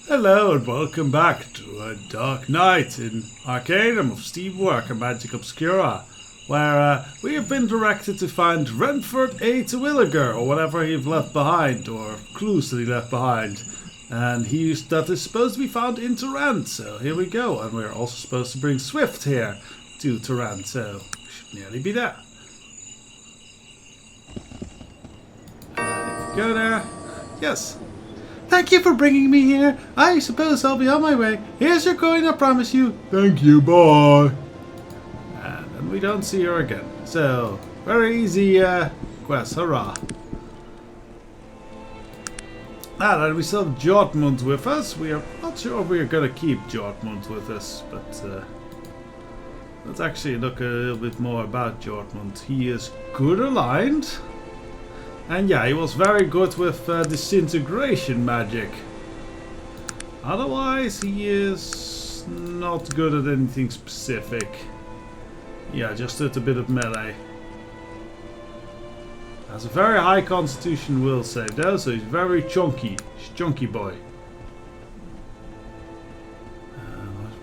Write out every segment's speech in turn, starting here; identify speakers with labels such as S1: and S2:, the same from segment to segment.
S1: Hello and welcome back to a dark night in Arcanum of Steamwork and Magic Obscura, where we have been directed to find Renford A. Terwilliger, or whatever he's left behind, or clues that he left behind. And that is supposed to be found in Tarant, so here we go. And we're also supposed to bring Swift here to Tarant, so we should nearly be there. If we go there, yes. Thank you for bringing me here. I suppose I'll be on my way. Here's your coin, I promise you. Thank you, bye. And then we don't see her again. So, very easy quest, hurrah. Then we still have Jortmund with us. We are not sure if we are going to keep Jortmund with us, but let's actually look a little bit more about Jortmund. He is good aligned. And yeah, he was very good with disintegration magic. Otherwise, he is not good at anything specific. Yeah, just did a bit of melee. Has a very high constitution will save though, so he's very chunky. He's a chunky boy.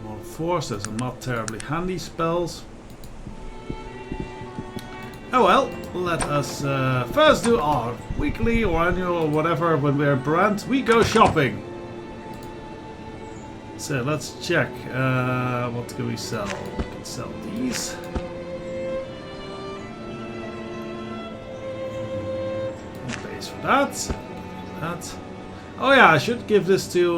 S1: More force, those are not terribly handy spells. Oh well, let us first do our weekly or annual or whatever when we're in Tarant. We go shopping. So let's check. What can we sell? We can sell these. Base for that. That. Oh yeah, I should give this to,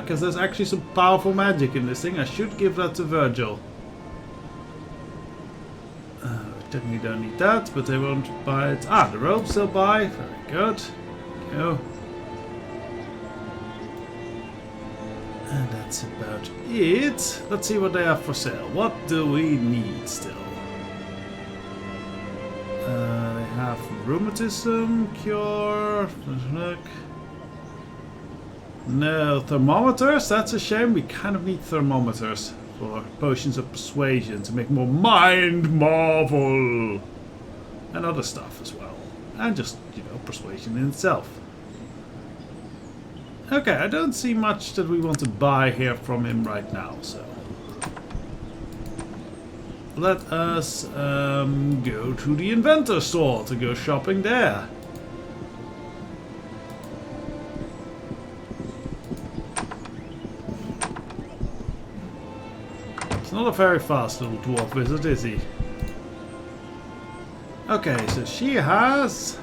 S1: because there's actually some powerful magic in this thing. I should give that to Virgil. Technically don't need that, but they won't buy it. Ah, the robes they'll buy. Very good. Go. And that's about it. Let's see what they have for sale. What do we need still? They have rheumatism cure. Look. No thermometers. That's a shame. We kind of need thermometers for potions of persuasion to make more mind marvel and other stuff as well, and just, you know, persuasion in itself. Okay, I don't see much that we want to buy here from him right now, so let us go to the inventor store to go shopping there. Not a very fast little dwarf wizard, is he? Okay, so she has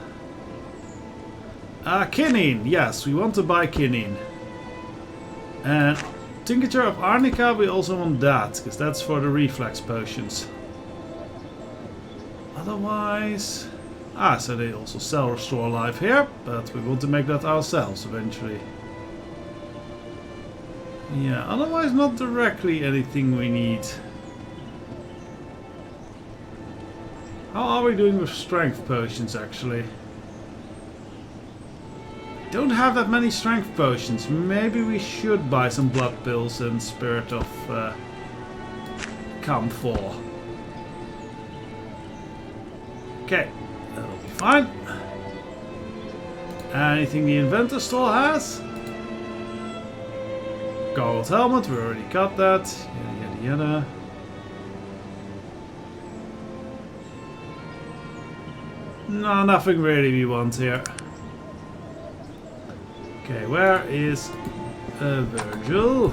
S1: quinine. Yes, we want to buy quinine. And tincture of arnica, we also want that, because that's for the reflex potions. Otherwise, so they also sell Restore Life here, but we want to make that ourselves eventually. Yeah, otherwise not directly anything we need. How are we doing with strength potions actually? Don't have that many strength potions. Maybe we should buy some blood pills and Spirit of Camphor. Okay, that'll be fine. Anything the inventor store has? Gold helmet, we already got that. Yada yada yada. No, nothing really we want here. Okay, where is Virgil?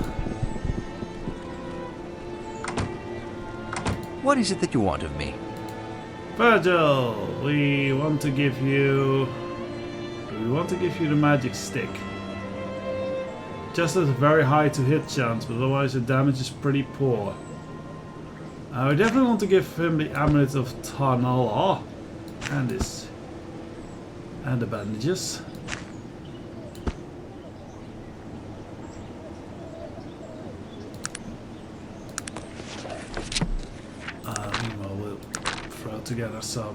S2: What is it that you want of me?
S1: Virgil, we want to give you the magic stick. Just has a very high to hit chance, but otherwise the damage is pretty poor. We definitely want to give him the amulet of Tarnal and the bandages. Meanwhile, we'll throw together some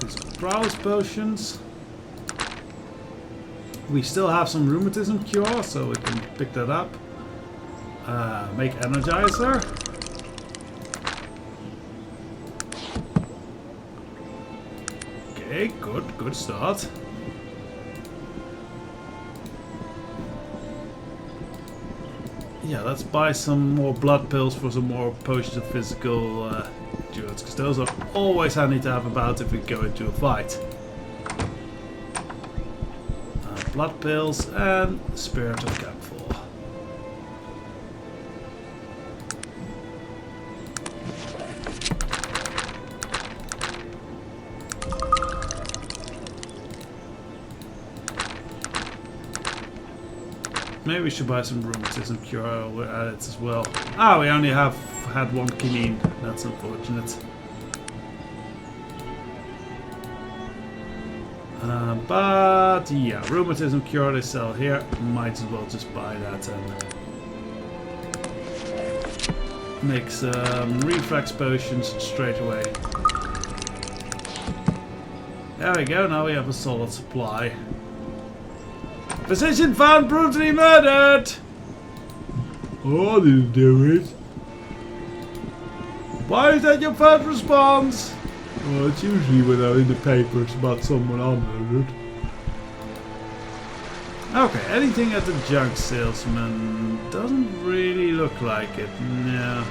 S1: physical prowess potions. We still have some rheumatism cure, so we can pick that up. Make energizer. Okay, good start. yeah, let's buy some more blood pills for some more potions of physical endurance, because those are always handy to have about if we go into a fight. Blood pills and Spirit of Campfall. Maybe we should buy some rheumatism cure at it as well. Ah, we only have had one quinine. That's unfortunate. But yeah, rheumatism cure they sell here. Might as well just buy that and make some reflex potions straight away. There we go, now we have a solid supply. Physician found brutally murdered! Oh, I didn't do it. Why is that your first response? Well, it's usually when they're in the papers about someone I murdered. Okay, anything at the junk salesman doesn't really look like it, no.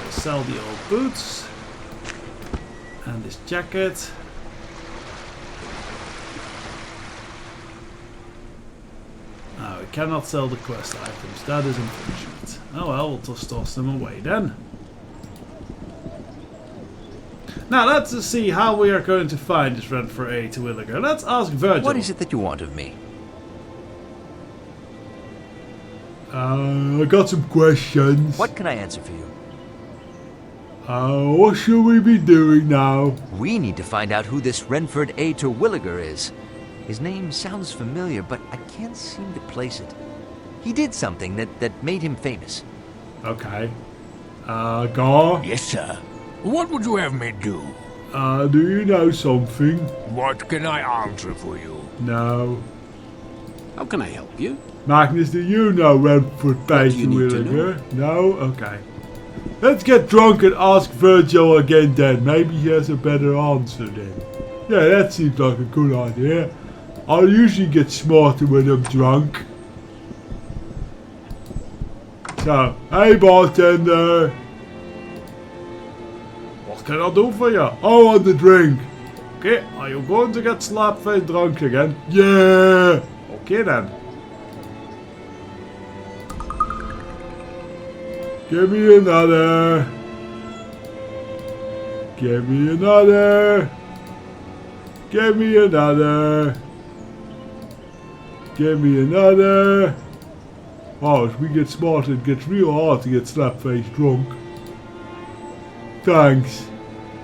S1: I'll sell the old boots. And this jacket. We cannot sell the quest items. That is unfortunate. Oh well, we'll just toss them away then. Now let's see how we are going to find this Renford A Terwilliger. Let's ask Virgil.
S2: What is it that you want of me?
S1: I got some questions.
S2: What can I answer for you?
S1: What should we be doing now?
S2: We need to find out who this Renford A Terwilliger is. His name sounds familiar, but I can't seem to place it. He did something that made him famous.
S1: Okay. Gar?
S3: Yes, sir. What would you have me do?
S1: Do you know something?
S3: What can I answer for you?
S1: No.
S4: How can I help you?
S1: Magnus, do you know Renford A
S4: do you need to
S1: Terwilliger? No? Okay. Let's get drunk and ask Virgil again then. Maybe he has a better answer then. Yeah, that seems like a good idea. I usually get smarter when I'm drunk. So, hey bartender. What can I do for you? I want a drink. Okay, are you going to get slap-faced drunk again? Yeah. Okay then. Give me another. Give me another. Give me another. Give me another. Oh, as we get smarter, it gets real hard to get slap-faced drunk. Thanks.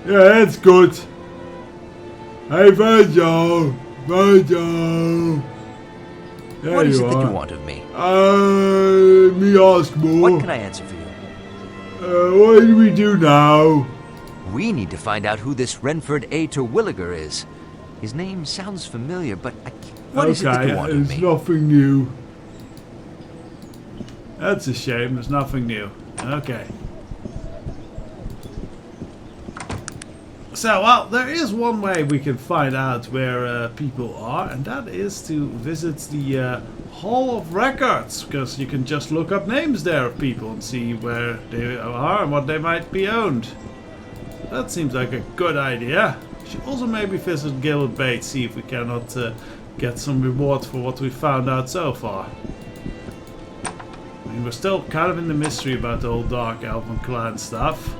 S1: Yeah, that's good. Hey, Virgil. Virgil. There
S2: What is
S1: you
S2: it that
S1: are.
S2: you want of me?
S1: Me ask more.
S2: What can I answer for you?
S1: What do we do now?
S2: We need to find out who this Renford A Terwilliger is. His name sounds familiar, but I can't... What is it that you want of
S1: There's
S2: me?
S1: nothing new. That's a shame, there's nothing new. Okay. So, well, there is one way we can find out where people are, and that is to visit the Hall of Records, because you can just look up names there of people and see where they are and what they might be owned. That seems like a good idea. We should also maybe visit Gilbert Bates, see if we cannot get some reward for what we found out so far. I mean, we're still kind of in the mystery about the whole Dark Elven clan stuff.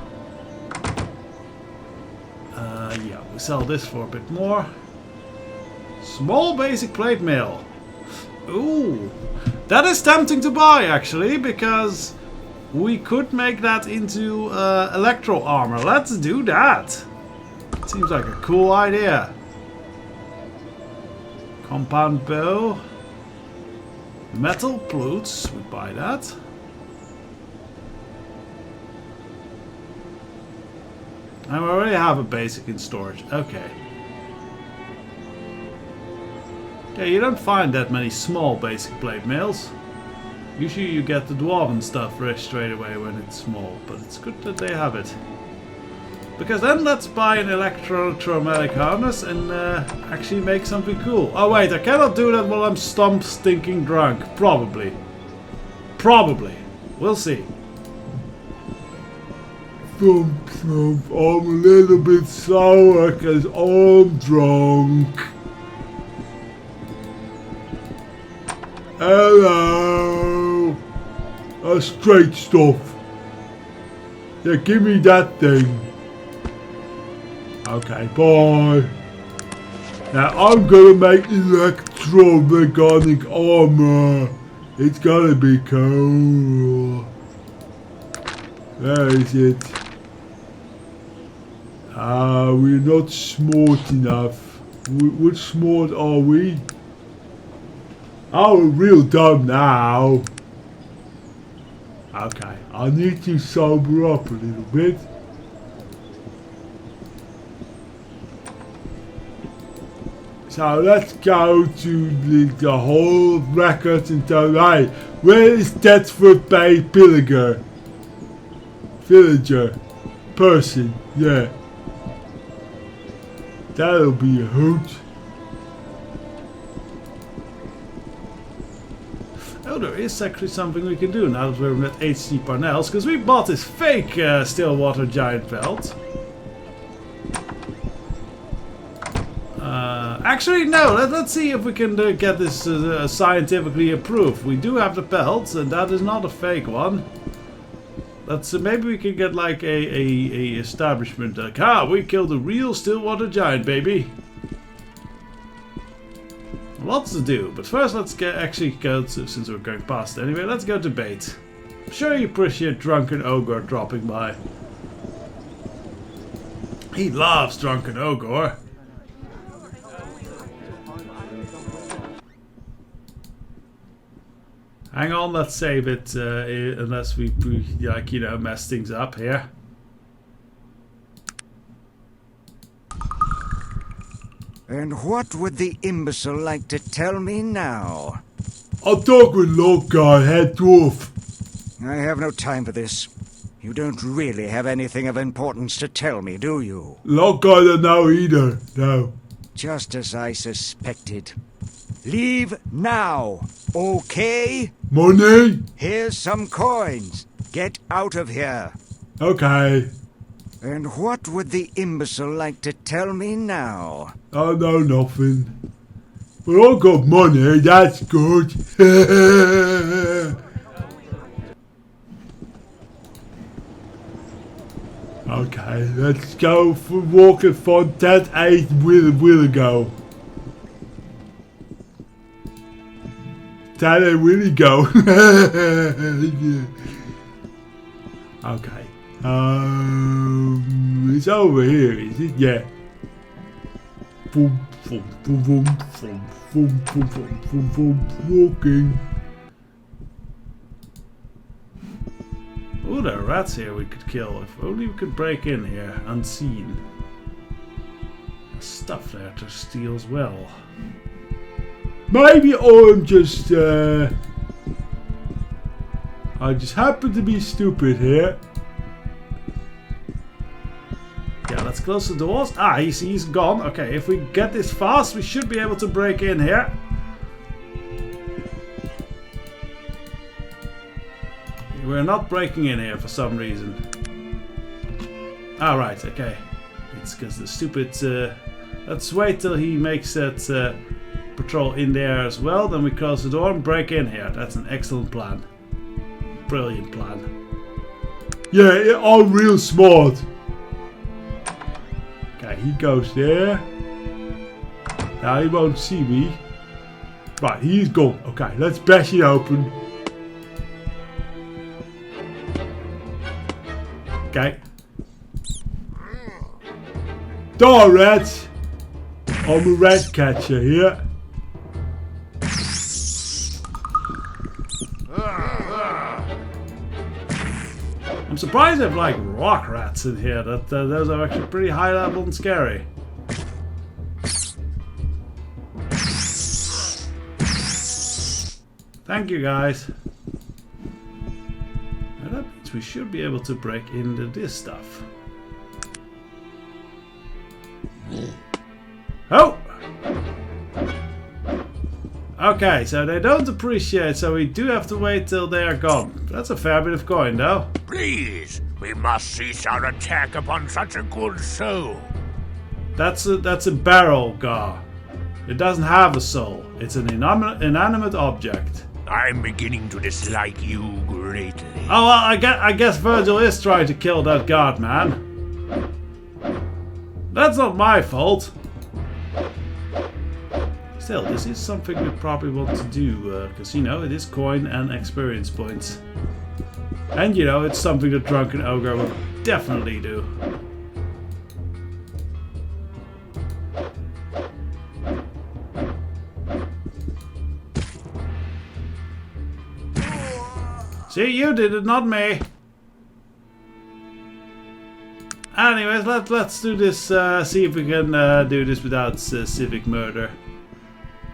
S1: Yeah, we sell this for a bit more. Small basic plate mail. Ooh, that is tempting to buy actually, because we could make that into electro armor. Let's do that. Seems like a cool idea. Compound bow. Metal plutes, we buy that. I already have a basic in storage. Okay. Yeah, you don't find that many small basic plate mails. Usually you get the dwarven stuff straight away when it's small, but it's good that they have it. Because then let's buy an electrotraumatic harness and actually make something cool. Oh wait, I cannot do that while I'm stinking drunk. Probably. Probably. We'll see. Thump, thump. I'm a little bit sour because I'm drunk. Hello. Straight stuff. Yeah, give me that thing. Okay, bye. Now I'm gonna make electromagnetic armor. It's gonna be cool. Where is it? We're not smart enough. What smart are we? Oh, we're real dumb now. Okay, I need to sober up a little bit. So let's go to the whole record and tell, hey, where is Renford A Villager? Villager. Person, yeah. That'll be a hoot. Oh, there is actually something we can do now that we're at HC Parnell's, because we bought this fake Stillwater giant belt. Actually, no, let's see if we can get this scientifically approved. We do have the pelts, and that is not a fake one. Let's maybe we can get like a establishment. Like, we killed a real Stillwater giant, baby. Lots to do, but first let's actually go to, since we're going past anyway, let's go to bait. I'm sure you appreciate drunken Ogor dropping by. He loves drunken Ogor. Hang on, let's save it, unless we, like, you know, mess things up here.
S5: And what would the imbecile like to tell me now?
S1: I'll talk with Loka, head dwarf.
S5: I have no time for this. You don't really have anything of importance to tell me, do you?
S1: Loka don't know either, no.
S5: Just as I suspected. Leave now, okay?
S1: Money?
S5: Here's some coins. Get out of here.
S1: Okay.
S5: And what would the imbecile like to tell me now?
S1: I know nothing. But I got money, that's good. Okay, let's go for walking from that 8 will go. That ain't really go. Okay. It's over here, is it? Yeah. Boom, boom, boom, boom, boom, boom, boom, boom, boom, boom, walking. Oh, there are rats here we could kill. If only we could break in here unseen. There's stuff there to steal as well. Maybe I'm just I just happen to be stupid here. Yeah, let's close the doors. He's gone. Okay, if we get this fast, we should be able to break in here. We're not breaking in here for some reason. Right, okay. It's because the stupid... let's wait till he makes that patrol in there as well. Then we close the door and break in here. That's an excellent plan. Brilliant plan. Yeah, I'm real smart. Okay, he goes there. Now he won't see me. Right, he's gone. Okay, let's bash it open. Okay. Die, rats! I'm a rat catcher here. I'm surprised they have like rock rats in here. Those are actually pretty high level and scary. Thank you, guys. Now that means we should be able to break into this stuff. Oh! Okay, so they don't appreciate, so we do have to wait till they are gone. That's a fair bit of coin, though.
S3: Please, we must cease our attack upon such a good soul.
S1: That's a barrel, Gar. It doesn't have a soul. It's an inanimate object.
S3: I'm beginning to dislike you greatly.
S1: Oh, well, I guess Virgil is trying to kill that guard, man. That's not my fault. Still, this is something we probably want to do, because, you know, it is coin and experience points. And, you know, it's something the Drunken Ogre will definitely do. See, you did it, not me. Anyways, let's do this, see if we can do this without civic murder.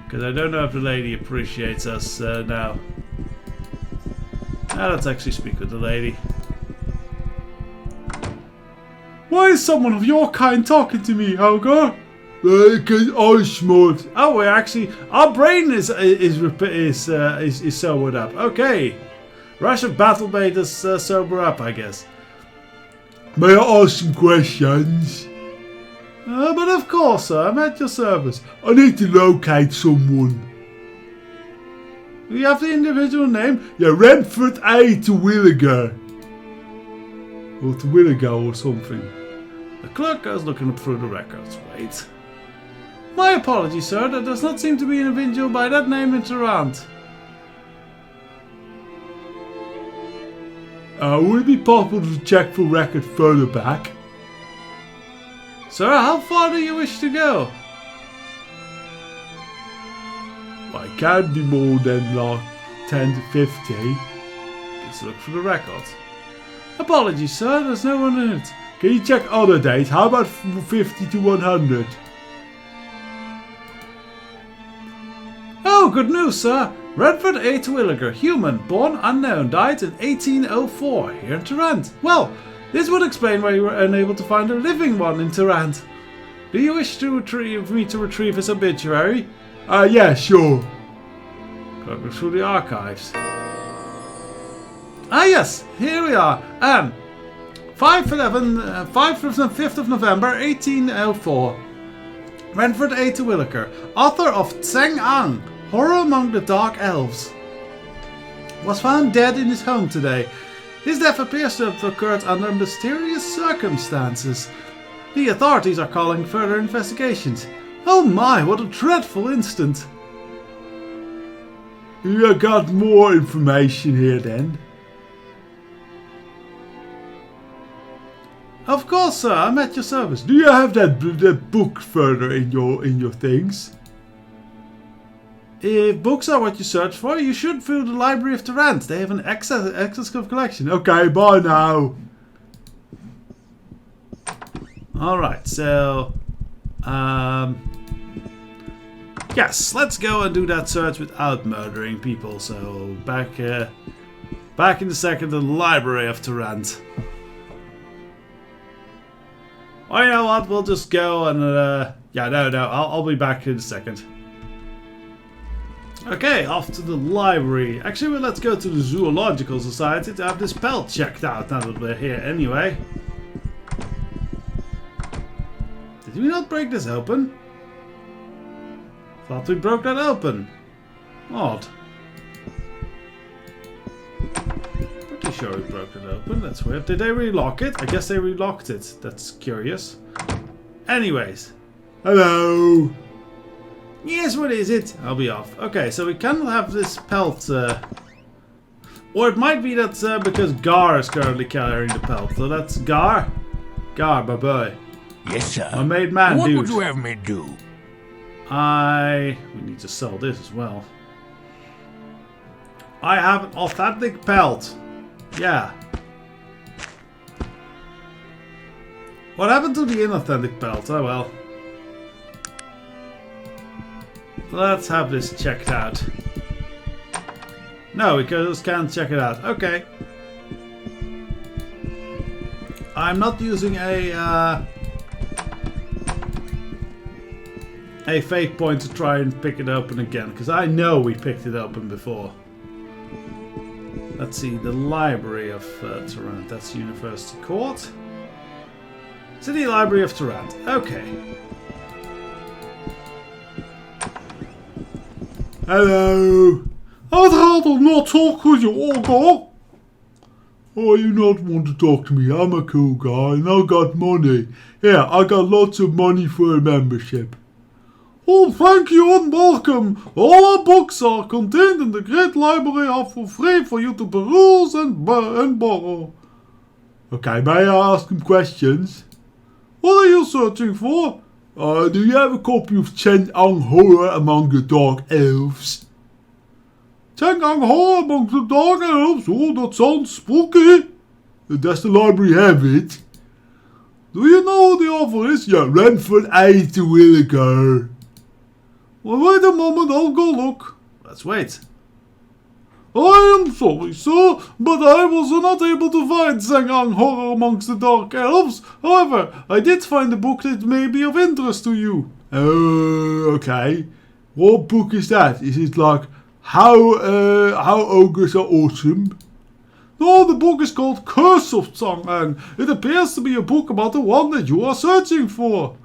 S1: Because I don't know if the lady appreciates us now. Now let's actually speak with the lady. Why is someone of your kind talking to me, Ogor? Because I'm smart. Oh, we're actually... Our brain is sobered up. Okay. Rush of battle made us sober up, I guess. May I ask some questions? But of course, sir. I'm at your service. I need to locate someone. Do you have the individual name? Yeah, Renford A. Terwilliger. Or Terwilliger or something. The clerk goes looking up through the records. Wait. My apologies, sir. There does not seem to be an individual by that name in Tarant. Would it be possible to check for record further back? Sir, how far do you wish to go? Well, it can't be more than like 10 to 50. Let's look for the record. Apologies, sir, there's no one in it. Can you check other dates? How about 50 to 100? Oh, good news, sir. Renford A. Terwilliger, human, born unknown, died in 1804 here in Tarant. Well, this would explain why you were unable to find a living one in Tarant. Do you wish to retrieve his obituary? Yeah, sure. Look through the archives. Ah, yes, here we are. 5th of November, 1804. Renford A. Terwilliger, author of Tseng Ang, Horror Among the Dark Elves, was found dead in his home today. His death appears to have occurred under mysterious circumstances. The authorities are calling further investigations. Oh my, what a dreadful instant. You got more information here then? Of course, sir, I'm at your service. Do you have that book further in your things? If books are what you search for, you should fill the Library of Tarant. They have an excessive collection. Okay, bye now. Alright, so... yes, let's go and do that search without murdering people. So, back in the second, the Library of Tarant. Oh, you know what? We'll just go and... yeah, no, I'll be back in a second. Okay, off to the library. Actually, well, let's go to the Zoological Society to have this pelt checked out now that we're here anyway. Did we not break this open? Thought we broke that open. Odd. Pretty sure we broke it open. That's weird. Did they relock it? I guess they relocked it. That's curious. Anyways. Hello. Yes, what is it? I'll be off. Okay, so we cannot have this pelt. Or it might be that because Gar is currently carrying the pelt. So that's Gar. Gar, bye-bye.
S3: Yes, sir.
S1: My made man,
S3: what
S1: dude.
S3: What would you have me do?
S1: We need to sell this as well. I have an authentic pelt. Yeah. What happened to the inauthentic pelt? Oh well. Let's have this checked out. No, we just can't check it out. Okay. I'm not using a a fate point to try and pick it open again, because I know we picked it open before. Let's see, the Library of Tarant. That's University Court. City Library of Tarant. Okay. Hello. I'd rather not talk with you, Ogor. Oh, you not want to talk to me? I'm a cool guy and I got money. Yeah, I got lots of money for a membership. Oh, thank you and welcome. All our books are contained in the Great Library are for free for you to peruse and borrow. Okay, may I ask some questions? What are you searching for? Do you have a copy of Chen Ang Horror Among the Dark Elves? Chen Ang Horror Among the Dark Elves? Oh, that sounds spooky. Does the library have it? Do you know who the author is? Yeah, Renford A. Terwilliger. Well, wait a moment, I'll go look. Let's wait. I am sorry, sir, but I was not able to find Chen Ang Horror Amongst the Dark Elves. However, I did find a book that may be of interest to you. Okay. What book is that? Is it like how ogres are awesome? No, the book is called Curse of Chen Ang. It appears to be a book about the one that you are searching for.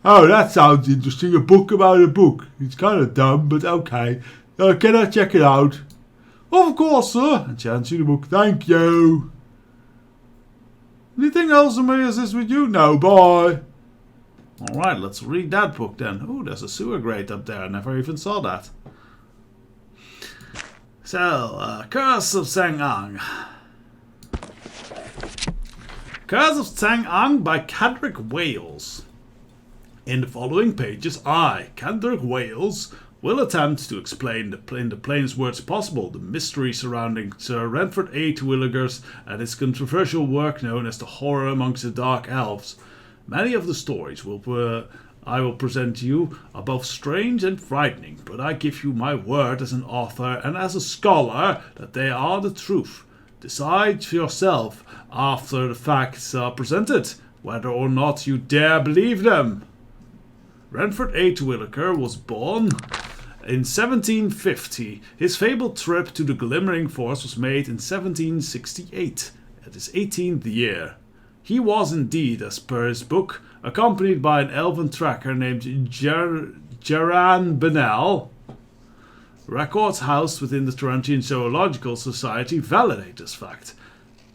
S1: Oh, that sounds interesting. A book about a book. It's kind of dumb, but okay. Can I check it out? Of course, sir. And she hands you the book. Thank you. Anything else, Amelia, is this with you? No, bye. Alright, let's read that book then. Oh, there's a sewer grate up there. I never even saw that. So, Curse of Chen Ang. Curse of Chen Ang by Kendrick Wales. In the following pages, I, Kendrick Wales, will attempt to explain in the plainest words possible the mystery surrounding Sir Renford A. Terwilliger's and his controversial work known as the Horror Amongst the Dark Elves. Many of the stories I will present to you are both strange and frightening, but I give you my word as an author and as a scholar that they are the truth. Decide for yourself after the facts are presented, whether or not you dare believe them. Renford A. Terwilliger was born in 1750. His fabled trip to the Glimmering Forest was made in 1768, at his 18th year. He was indeed, as per his book, accompanied by an elven tracker named Geran Benel. Records housed within the Tarantian Zoological Society validate this fact.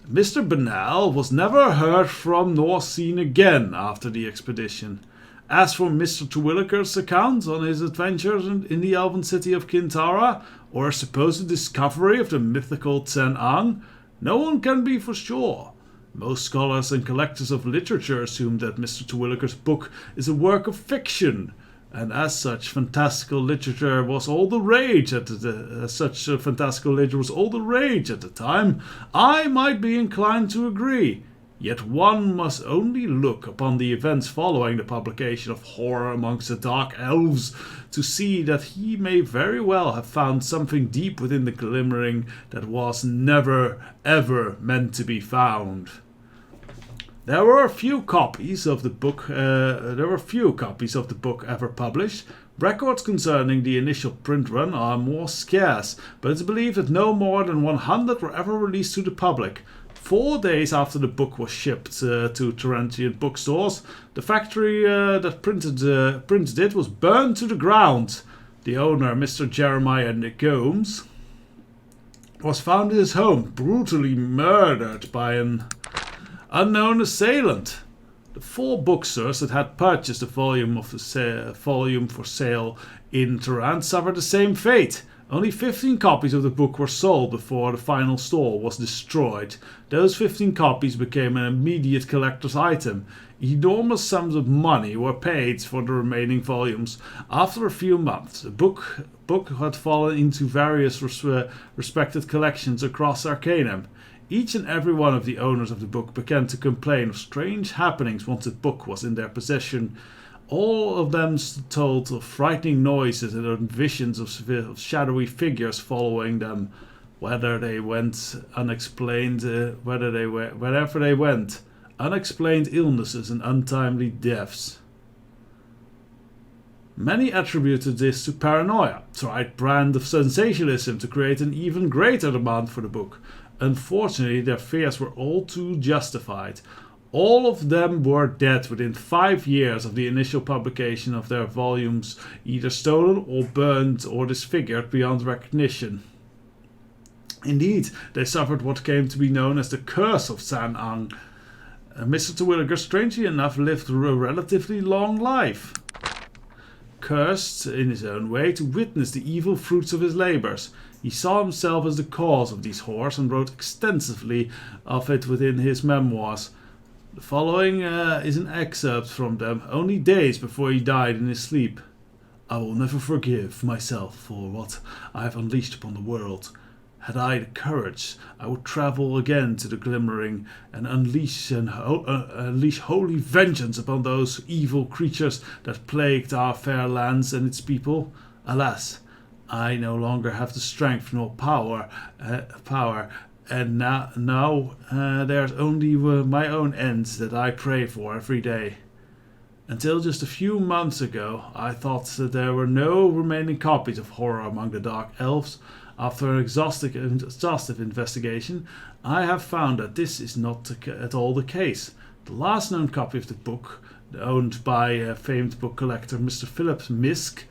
S1: Mr. Benel was never heard from nor seen again after the expedition. As for Mr. Terwilliger's account on his adventures in the elven city of Kintara, or a supposed discovery of the mythical Chen Ang, no one can be for sure. Most scholars and collectors of literature assume that Mr. Terwilliger's book is a work of fiction, and as such, fantastical literature was all the rage at the time. I might be inclined to agree. Yet one must only look upon the events following the publication of Horror Amongst the Dark Elves to see that he may very well have found something deep within the glimmering that was never ever meant to be found. There were few copies of the book ever published. Records concerning the initial print run are more scarce, but it's believed that no more than 100 were ever released to the public. 4 days after the book was shipped to Tarantian bookstores, the factory that printed it was burned to the ground. The owner, Mr. Jeremiah Gomes, was found in his home, brutally murdered by an unknown assailant. The 4 bookstores that had purchased the volume for sale in Tarant suffered the same fate. Only 15 copies of the book were sold before the final store was destroyed. Those 15 copies became an immediate collector's item. Enormous sums of money were paid for the remaining volumes. After a few months, the book had fallen into various respected collections across Arcanum. Each and every one of the owners of the book began to complain of strange happenings once the book was in their possession. All of them told of frightening noises and visions of shadowy figures following them, wherever they went, unexplained illnesses and untimely deaths. Many attributed this to paranoia, the right brand of sensationalism to create an even greater demand for the book. Unfortunately, their fears were all too justified. All of them were dead within 5 years of the initial publication of their volumes, either stolen or burned or disfigured beyond recognition. Indeed, they suffered what came to be known as the curse of San Ang. Mr. Terwilliger, strangely enough, lived a relatively long life, cursed in his own way to witness the evil fruits of his labours. He saw himself as the cause of these horrors and wrote extensively of it within his memoirs. The following is an excerpt from them, only days before he died in his sleep. "I will never forgive myself for what I have unleashed upon the world. Had I the courage, I would travel again to the Glimmering and unleash holy vengeance upon those evil creatures that plagued our fair lands and its people. Alas, I no longer have the strength nor power, and now there's only my own ends that I pray for every day. Until just a few months ago, I thought that there were no remaining copies of horror among the Dark Elves. After an exhaustive investigation, I have found that this is not at all the case. The last known copy of the book, owned by famed book collector Mr. Philip Misk,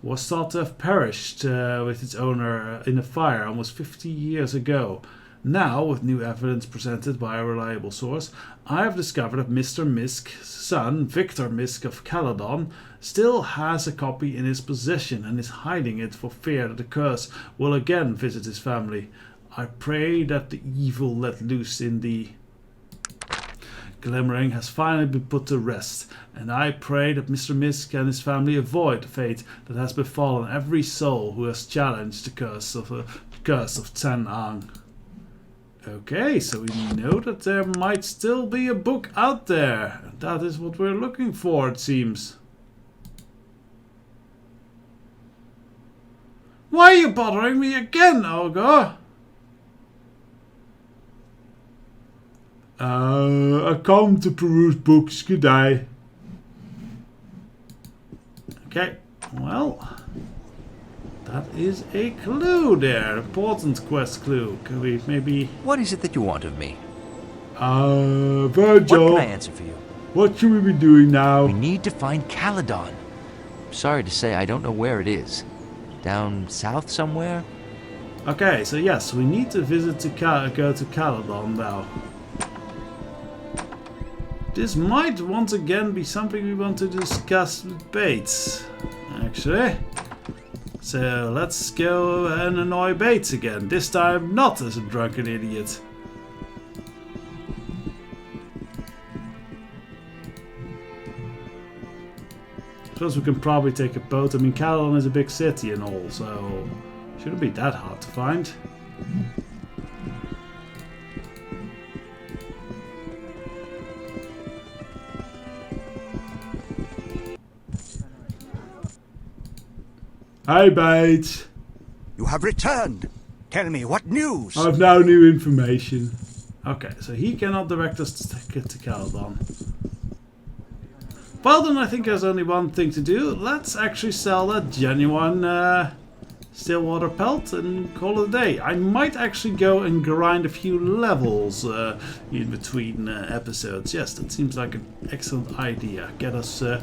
S1: was thought to have perished with its owner in a fire almost 50 years ago. Now, with new evidence presented by a reliable source, I have discovered that Mr. Misk's son, Victor Misk of Caledon, still has a copy in his possession and is hiding it for fear that the curse will again visit his family. I pray that the evil let loose in the Glimmering has finally been put to rest, and I pray that Mr. Misk and his family avoid the fate that has befallen every soul who has challenged the curse of San Ang." Okay, so we know that there might still be a book out there. That is what we're looking for, it seems. Why are you bothering me again, Ogor? I come to peruse books, good day. Okay, well, that is a clue there, important quest clue. Can we maybe...
S2: What is it that you want of me?
S1: Virgil.
S2: What can I answer for you?
S1: What should we be doing now?
S2: We need to find Caledon. Sorry to say, I don't know where it is. Down south somewhere?
S1: Okay, so yes, we need to visit go to Caledon now. This might once again be something we want to discuss with Bates, actually. So let's go and annoy Bates again, this time not as a drunken idiot. Suppose we can probably take a boat. I mean, Caledon is a big city and all, so shouldn't be that hard to find. Hi, Bates.
S5: You have returned. Tell me, what news?
S1: I've now new information. Okay, so he cannot direct us to Caledon. Well then, I think there's only one thing to do. Let's actually sell that genuine Stillwater pelt and call it a day. I might actually go and grind a few levels in between episodes. Yes, that seems like an excellent idea. Get us to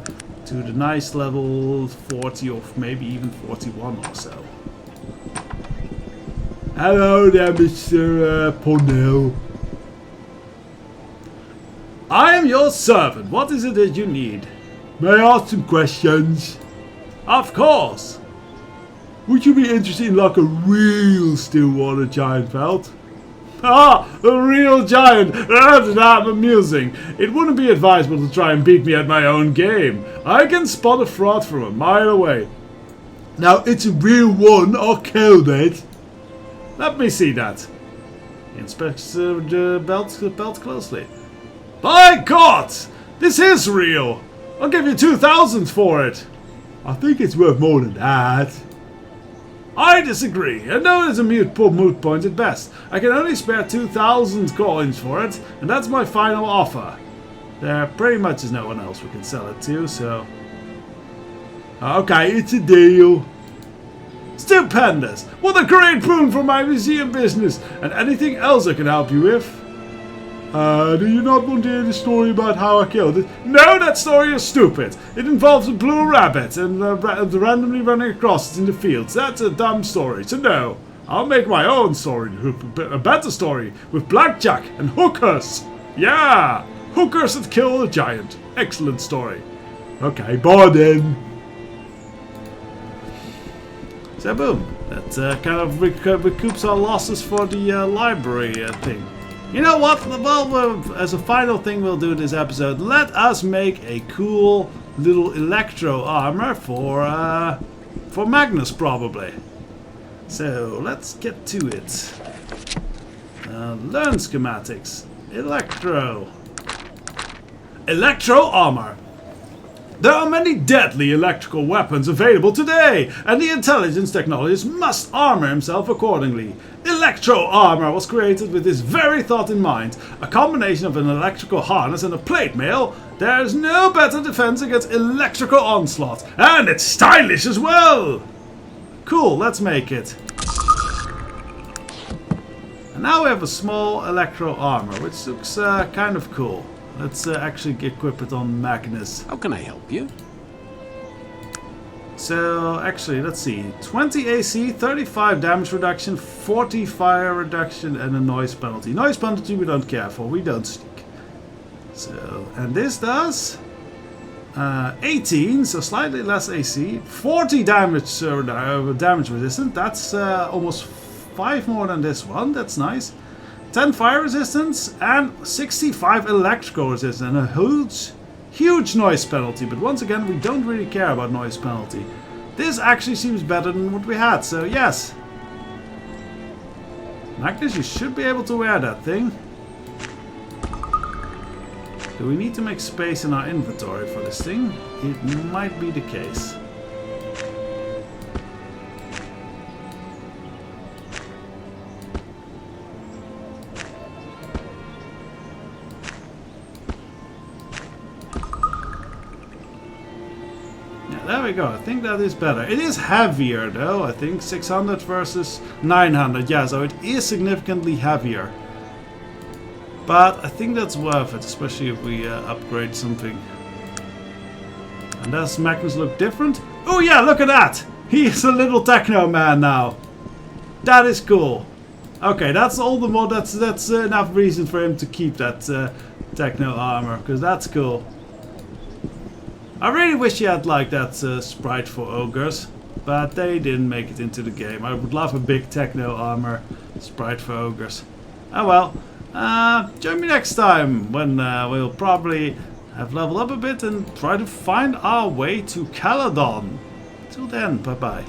S1: the nice level 40 or maybe even 41 or so. Hello there, Mr. Pornell. I am your servant. What is it that you need? May I ask some questions? Of course. Would you be interested in like a real Stillwater giant pelt? Ah, a real giant! That's amusing. It wouldn't be advisable to try and beat me at my own game. I can spot a fraud from a mile away. Now, it's a real one. I'll kill it. Let me see that. He inspects the belt closely. By God! This is real! I'll give you 2,000 for it. I think it's worth more than that. I disagree. I know it's a moot point at best. I can only spare 2,000 coins for it, and that's my final offer. There pretty much is no one else we can sell it to, so... Okay, it's a deal. Stupendous! What a great boon for my museum business! And anything else I can help you with? Do you not want to hear the story about how I killed it? No, that story is stupid. It involves a blue rabbit and randomly running across it in the fields. That's a dumb story, so no. I'll make my own story, a better story, with blackjack and hookers. Yeah! Hookers that kill a giant. Excellent story. Okay, bye then. So boom, that kind of recoups our losses for the library thing. You know what? Well, as a final thing we'll do this episode, let us make a cool little electro armor for Magnus probably. So let's get to it. Learn schematics. Electro armor. There are many deadly electrical weapons available today, and the intelligence technologist must armor himself accordingly. Electro armor was created with this very thought in mind. A combination of an electrical harness and a plate mail. There is no better defense against electrical onslaught, and it's stylish as well. Cool, let's make it. And now we have a small electro armor, which looks kind of cool. Let's actually equip it on Magnus.
S4: How can I help you?
S1: So, actually, let's see. 20 AC, 35 damage reduction, 40 fire reduction, and a noise penalty. Noise penalty we don't care for, we don't sneak. So, and this does 18, so slightly less AC, 40 damage damage resistant. That's almost 5 more than this one. That's nice. 10 fire resistance and 65 electrical resistance, and a huge noise penalty. But once again, we don't really care about noise penalty. This actually seems better than what we had, so yes. Magnus, you should be able to wear that thing. Do we need to make space in our inventory for this thing? It might be the case. There we go, I think that is better. It is heavier though, I think 600 versus 900, yeah, so it is significantly heavier. But I think that's worth it, especially if we upgrade something. And does Magnus look different? Oh yeah, look at that! He is a little techno man now. That is cool. Okay, that's all the more, that's enough reason for him to keep that techno armor, because that's cool. I really wish he had like that sprite for ogres, but they didn't make it into the game. I would love a big techno armor sprite for ogres. Oh well, join me next time when we'll probably have leveled up a bit and try to find our way to Caledon. Till then, bye bye.